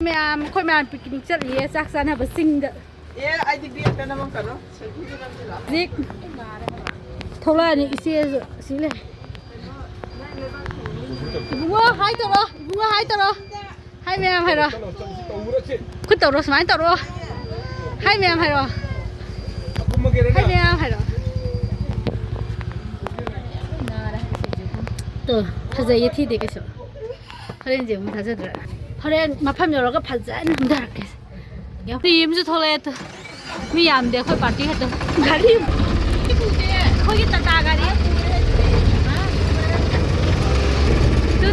Mẹ khôi mẹ picnic chất gì chắc chắn là phải sinh đấy. Ai đi biết cái nào không cần đâu. Gì? Thôi là những xe rồi, xí này. Bunga hai tờ rồi, bunga hai tờ rồi. Hai mẹ em hay rồi. Cứ tờ rồi, mấy tờ rồi. Hai mẹ em hay rồi. Hai mẹ em hay rồi. 또 가서 예티 되겠어. 그래 이제 문 닫아들어. 그래 마팜 열어가 파자 남다르게. 우리 임수 토레트. 미암데 거기 파티 했다. 가리. 거기 따다 가리.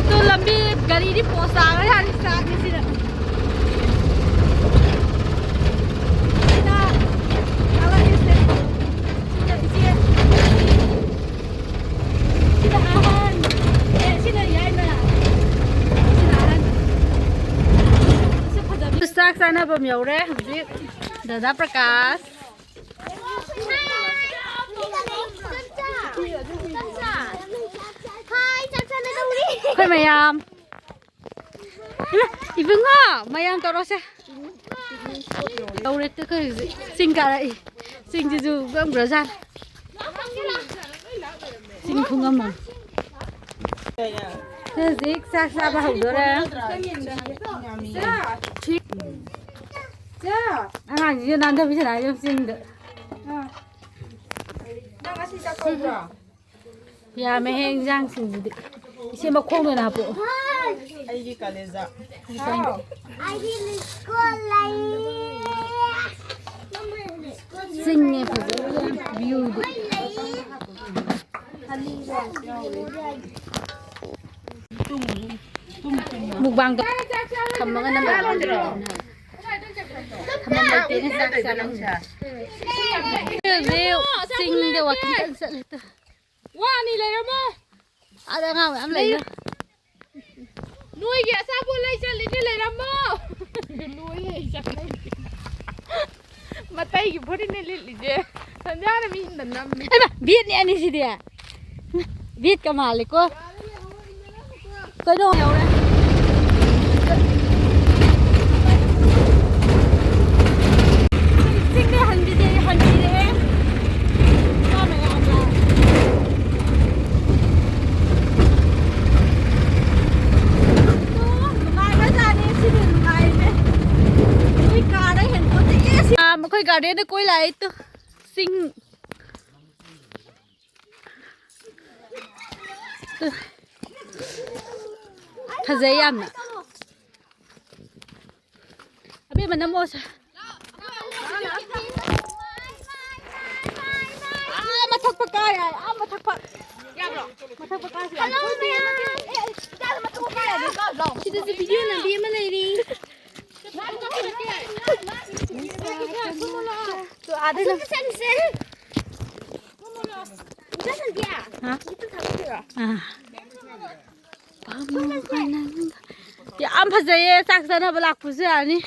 또 람비 가리리 포사를 하리 사기시라. Sắc sana bầm dầu đấy, giờ đã prakash. Khơi mayam. Ibung ha, mayam tao xe. Đâu đấy cái sinh cả đấy, sinh chứ dù có bữa gian. Sinh không ngâm mà. Thế gì sắc sao mà hỏng đó đấy. 아, 이제 난다 비슷 아니야, 싱드. 야, 매행장 싱드. 이제 막 콩을 놔보. 아이기 까내자. 싱에 보자. 뷰도. 묵방도. 한번은 남아 들어. Hãy subscribe cho kênh Ghiền Mì Gõ để không bỏ lỡ những video hấp dẫn. Khôi gà đến quay lại từ sinh thật dễ ăn nè biết mình nằm mua sao mà thắc bạc cái này mà thắc bạc mà thắc bạc cái này hello mẹ mà thắc bạc cái này có lòng chị sẽ video làm gì mà này đi 또 아들은 야, 안 파자에 싹사나 블락부스 아니?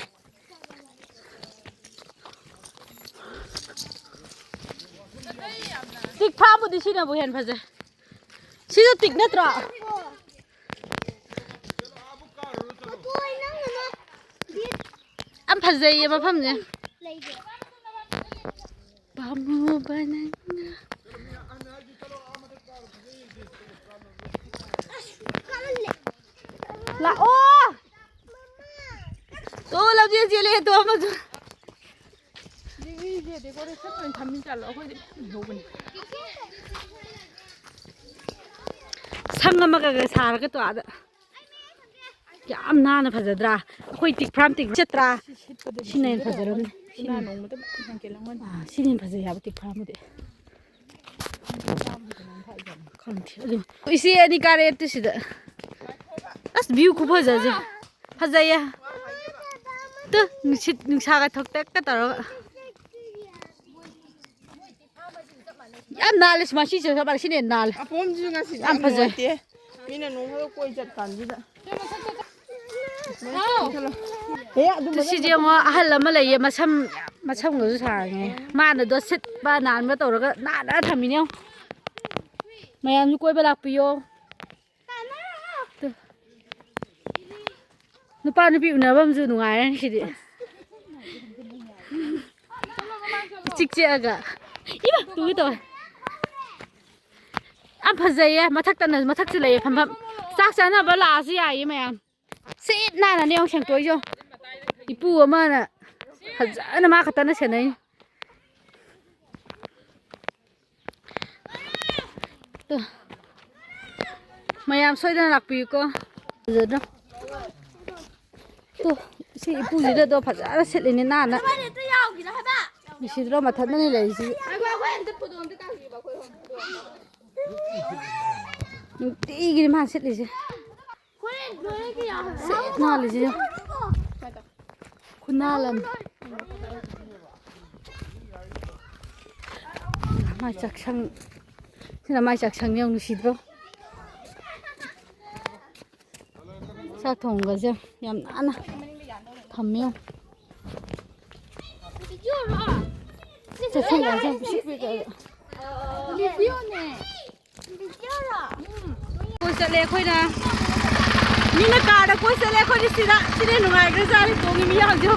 틱 파부디 시나 보현 파자. 시도 틱 나더라. 안 파자에 뭐 팜네. là ô tôi làm gì lên tôi mà 상가마가 사라가 또 아다 얌나나 파자드라 거의 틱프람 틱 쳇트라 신인 파자로네 신인 농무도 아 신인 파자 야부 틱프람데 이시 아니 가레 뜻이다 아스 뷰 구파자지 파자야 또 능사가 덕택가 따라 야 날레스 마시 저 봐 신인 날 아범 중에 시 안 파자 미네 농하고 꼬이졌 간지다 시제 뭐 할라마 레이 마삼 거주 사랑해 마나도 셋바 난바 떠러가 나나 담이냐 마양 꼬이바 락비요 누빠 누비 우나밤 주 누가야 시디 찍지아가 이봐 누구도 안 파자야 마탁다는 마탁지 레 팜팜 싹잖아 발라시야 이마야 셋 나나 내용 생도이죠 이쁘 엄마나 하자나 마 갖다나 세네 또 mayam soida nakpi ko jada to si ipu jida do phajara setlini na na misidro mathadna ni lai ji ti gi ma setli ji na li ji kunalam mai chakshang sina mai chakshang yang misidro sak thong ga je yam na thamyo chakshang ga je shikwi ga video ne video ra koi sa le khoi na ni na ka da koi sa le khoi si da si ne nungai ga sa ri tong mi ya jo